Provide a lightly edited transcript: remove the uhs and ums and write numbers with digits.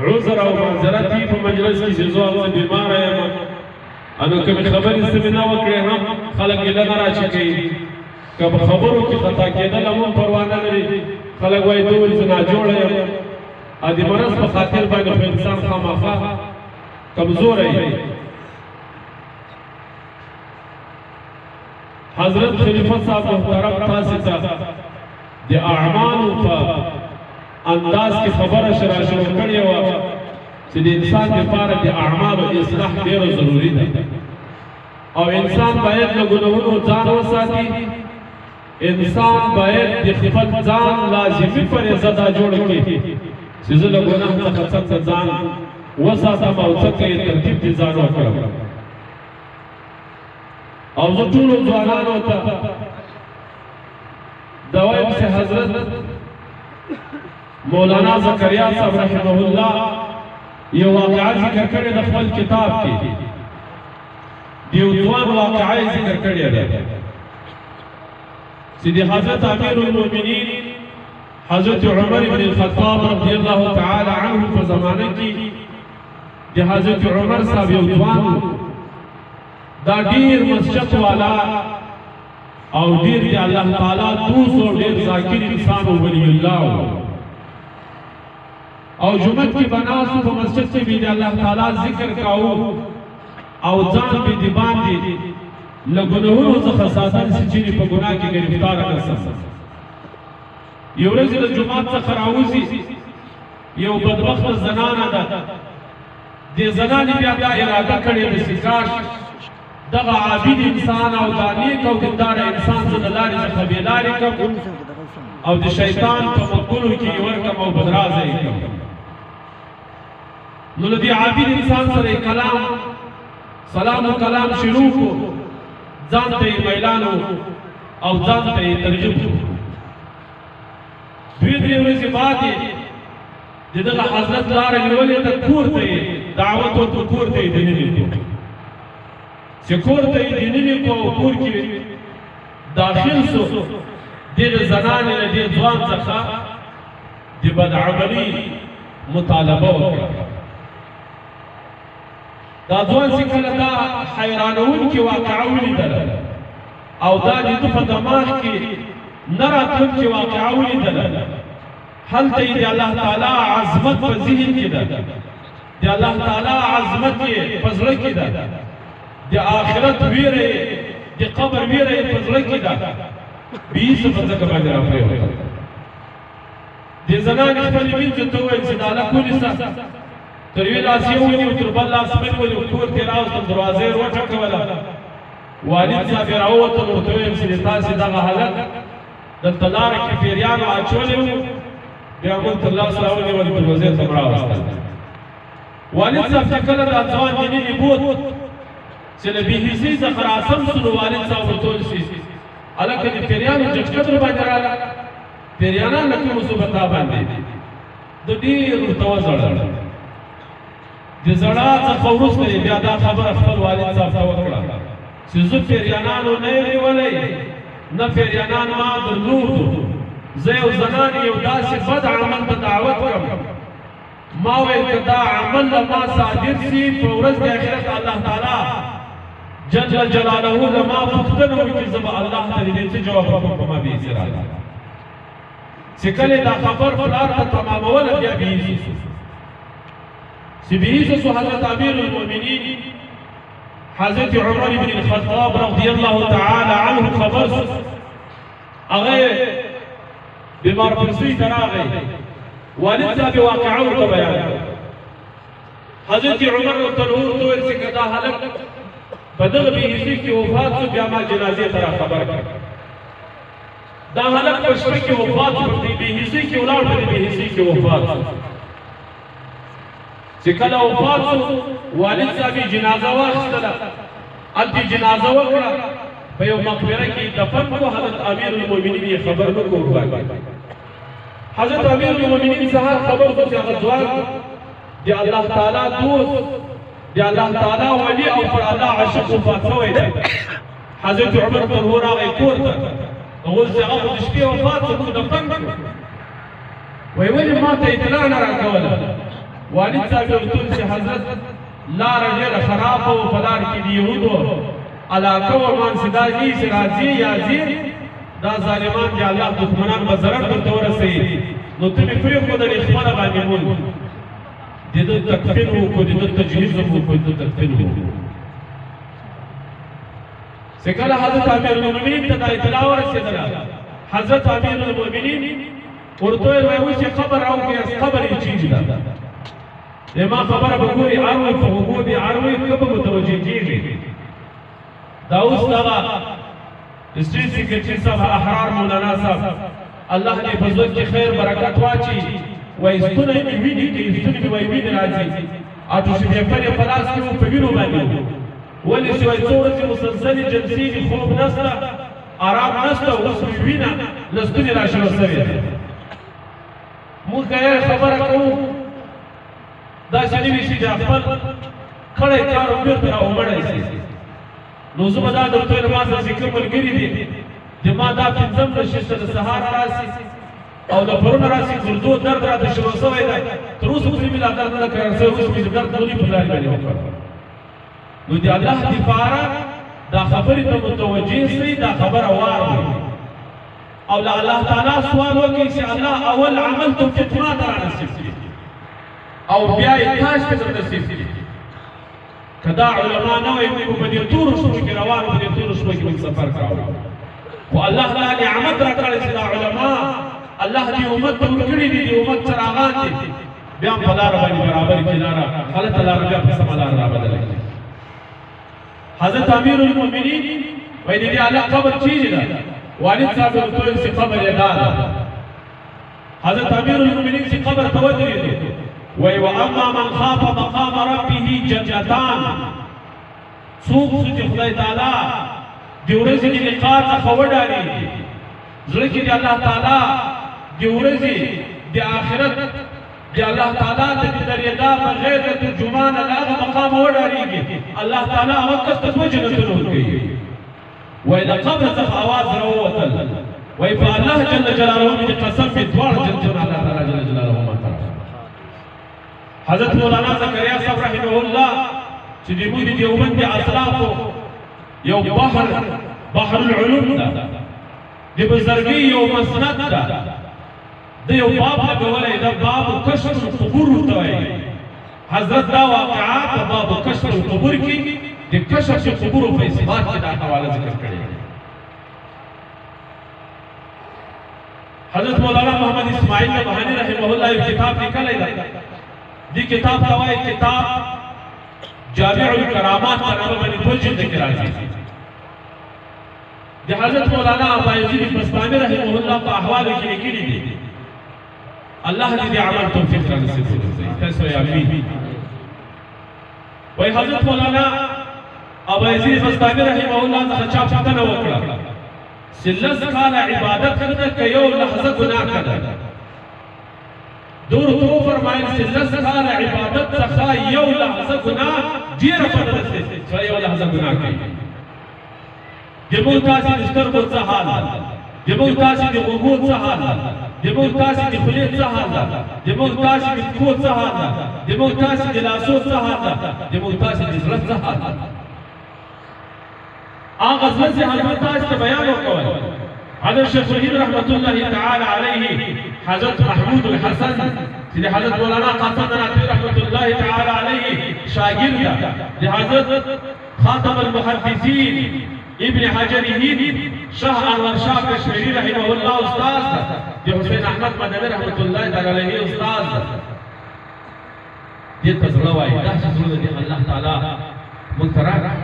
عذر او معذرت وي په مجلس کې چې زه هغه بیماره یم نو کومې خبرې څه مې نه وکړې هم خلک ګیله نه راشي کوي که په خبرو کې خطا کېدل هم پروا نه لري خلک وایي ته ولې زه ناجوړه یم د مرض په خاطر باندې خو انسان خامخا کمزوری دی حضرت خلیفه صاحب محترم تاسې ته د اعمالو په انداز کې خبره شروع کړې وه چې د انسان لپاره د اعمالو اصلاح ډېره ضروري ده او انسان باید له ګناهونو ځان وساتي انسان باید د خپل ځان لازمي فریضه دا جوړه کړي چې زه له ګناه څخه څنګه ځان وساتم او څنګه یې ترتیب کې ځان وکړم او زه ټولو ځوانانو ته دا وایم چې حضرت مولانا زکریا صاحب رحمه الله یو واقعه ذکر کړې د خپل کتاب کې د یو ځوان واقعه ذکر کړې ده چې د حضرت امیر المؤمنین حضرت عمر بن الخطاب رضی الله تعالی عنه په زمانه کې د حضرت عمر صاحب یو ځوان دا ډیر مسجد والا او ډیر د الله تعالی دوست او ډیر ذاکر انسان او ولی الله او جمعه کې بناسو په مسجد کې به د الله تعالی ذکر کاوه او ځان به دی باندې له ګناهونو څخه ساتل چې په ګناه کې گرفتار کړه یو ورځ د جمعه څخه راوځي یو بدبخت زنانه ده د زنانې بیا دا اراده کړې ده چې کاش دغه عابد انسان او دا نیک او دیندار انسان زه د لارې څخه بېلارې کړم او د شیطان په مقبولو کې یې ورکړم او بدرازه یې کړم نو له دې عابد انسان سره یې کلام سلام و کلام شروع کو ځان ته یې میلانو او ځان ته یې ترغیب کو دوی درې ورځې بعد یې د دغه حضرت لاره نیولې ده کور ته یې دعوت ورکړو کور ته یې دننه کړو چې کور ته یې دننه کړو او کور کې داخل سو دغه زنانې له دې ځوان څخه د بدعملي مطالبه وکړه دا ځوان چې کله دا حیرانوونکې واقعه ولیدله او دا د ده په دماغ کې نه راتلونکې واقعه ولیدله هلته یې د الله تعالی عظمت په ذهن کې ده د الله تعالی عظمت یې په زړه کې ده د آخرت ویره یې د قبر ویره یې په زړه کې ده بیسه په ځکه باندې راپرېوته د زنانې خپلې مینځو ته وویل چې دا هلک ونیسه تر یوې لاس یې ونیو تر بل لاس مې ونیو کور ته یې راوستم دروازه یې وټکوله والد صاحب یې راووتل ورته ویل چې تاسې دغه هلک دلته لاره کې پیریانو اچولی وو بیا موږ تر لاس راونیول دروازې ته م راوستل والد صاحب چې کله دا ځوان دننې بوت چې له بېحسۍ څخه راسم سو نو والد صاحب ورته ویل چې هلکه د پیریانو جټکه در باندې راله پیریانان له کومو سو په تا باندې د ډېر ورته وځړل د زړه څخه وروسته یې بیا دا خبره خپل والد صاحب ته وکړه چې زه پیریانانو نه یم نیولی نه پیریانان ما درلودو زه یو زنانې یو داسې بد عمل ته دعوت کړم ما ویل که دا عمل له ما صادر سي په ورځ د آخرت الله تعالی جل جلاله له ما پوښتنه وکړي زه به الله ته د دې څه جواب ورکړم په ما بېاعتراضه چې کله دا خبر پلار ته تماموله بیا بېحسي سو چې بېحسه سو حضرت امیر المؤمنین حضرت عمر بن الخطاب رضی الله تعالی عنه خبر سو هغه بیمار پرسوی ته راغی والد صاحب واقعه ورته بیان حضرت عمر ورته ورته وویل چې که دا هلک په دغه بېحسۍ کې وفات سو بیا ما جنازې ته را خبر کړه دا هلک په شپه کې وفات سو په دې بېحسۍ کې ولاړ په دې بېحسۍ کې وفات سو چې کله وفات سو والد صاحب یې جنازه واخیستله هلته جنازه وکړه په یو مقبره کې دفن کړو حضرت امیر المؤمنین یې خبر نه کړو حضرت امیر المؤمنین سهار خبر شو چې هغه ځوان د الله تعالی دوست د الله تعالی ولی او پر الله عاشق وفات شوی دی حضرت عمر ته راغی کور ته هغوی چې هغه خو د شپې وفات شو خو دفن کړو وایي ولې ما ته اطلاع نه راکوله والد صاحب ورته چې حضرت لار ډېره خرابه وه په لار کې د یهودو علاقه وه مانسې دا ځي چې راځي یا ځي دا ظالمان د الله دښمنان به ضرر درته ورسوي نو ته مې پرېښودلې خپله باندې مونږ د ده تکفین وکړو د ده تجهیز وکړو د ده تکفین وکړو چې کله حضرت امیرالمؤمنین ته دا اطلاع ورسېدله حضرت امیرالمؤمنین ورته ویل وایي اوس یې قبر راوکړئ قبر یې چیز ده د ما خبره به ګوري اړوي په اوبو دې اړوي که به متوجه کېږي دا اوس دغه اسټیټ سیکرټري صاحب احرار مولانا صاحب الله دې په ژوند کې خیر برکت واچي وایي ستونی مې ویني کوي ستوني مې وایي وینې راځي اټوشي پیپر یې په لاس کې وو په وینو باندې ولې چې وایي څو ورځې مسلسلې جلسې دي خوب نشته آرام نشته اوس مې وینه له ستوني راشنه شوې ده موږ که خبره کوو داسې نه وي چې د خپل کړی کار بېرته راومړی شي نو زه به دا درته وایم ما سره چې کوم ملګري دي د ما دا پنځم نشسته د سهار راسي او د پرون راسي ګردو درد راته شروع شوی دی تر اوسه پورې مې لا درد نه کړی اوس مې د درد دونې په لارې باندې وکړ نو د الله دپاره دا خبرې ته متوجه شئ دا خبره واورئ او له الله تعالی سوال وکړئ چې الله اول عمل توفیق ما ته رانصیب کړي او بیا یې تاسو ته نصیب کړي که دا علما نه وای موږ په دې تورو شپو کې روان په دې تورو شپو کې موږ سفر کاوه خو الله دا نعمت راکړی چې دا علما الله دې امت ته ورکړي دي دې امت چراغان دي بیا هم په لاره باندې برابر کړي لاره غلطه لاره بیا په سمه لاره رابدله کړي حضرت امیرالمؤمنین وایي د دې الله قبر چیز ده والد صاحب ورته ویل چې قبر یې دا ده حضرت امیرالمؤمنین چې قبر ته ودرېدو وی واما من خاف مقام ربه جنتان څوک چې خدای تعالی د ورځې د لقاء څخه وډارېږي زړه کې د الله تعالی د ورځې د آخرت د الله تعالی د درېدا بغیر د ترجمان له هغه مقام وډارېږي الله تعالی هغه کس ته دوه جنتونه ورکوي وی د قبر څخه اواز راووتل وی په الله جل جلاله مې قسم مې دواړه جنتونه الله تعالی جل جلاله ماته حضرت مولانا زکریا صاحب رحمه الله چې د موږ د دیوبند د اصلافو یو بحر العلوم ده د بزرګۍ یو مسند ده د یو باب لګولی ده باب کشف القبور ورته وایي حضرت دا واقعات په باب کشف القبور کې د کشف القبور په اثبات کې دا حواله ذکر کړې حضرت مولانا محمد اسماعیل نبهانی رحمه الله یو کتاب لیکلی ده دی کتاب ته وایي کتاب جامع الکرامات په نامه باندې دوه جلده کې راځي د حضرت مولانا ابایزید بسطامي رحمه الله په احوالو کې لیکلي دي الله دې د عمل توفیق رانصیب وکړي تاسو یې امین وایي حضرت مولانا ابایزید بسطامي رحمه الله څخه چا پوښتنه وکړه چې لس کاله عبادت ښه ده که یو لحظه ګناه ښه ده دور تو فرمایل چې لس کاله عبادت څخه یو لحظه ګناه ډېره بدله ده چې یو لحظه ګناه کوي د موږ تاسې د سترګو څه حال ده د موږ تاسې د غوږو څه حال ده د موږ تاسې د خولې څه حال ده د موږ تاسې د پښو څه حال ده د موږ تاسې د لاسو څه حال ده د موږ تاسې د زړه څه حال ده هغه زړه چې حضرت تاسې ته بیان وکول حضرت شیخ شهید رحمت الله تعالی علیه حضرت محمود الحسن چې د حضرت مولانا قاسم نانوتوی رحمت الله تعالی علیه شاگرد د حضرت خاتم المحدثین ابن حجر هند شاه انور شاه کشمیری رحمه الله استاد د حسین احمد مدنی رحمت الله تعالی علیه استاد دې ته زړه وایي دا چې زړه دې الله تعالی موږ ته راکړي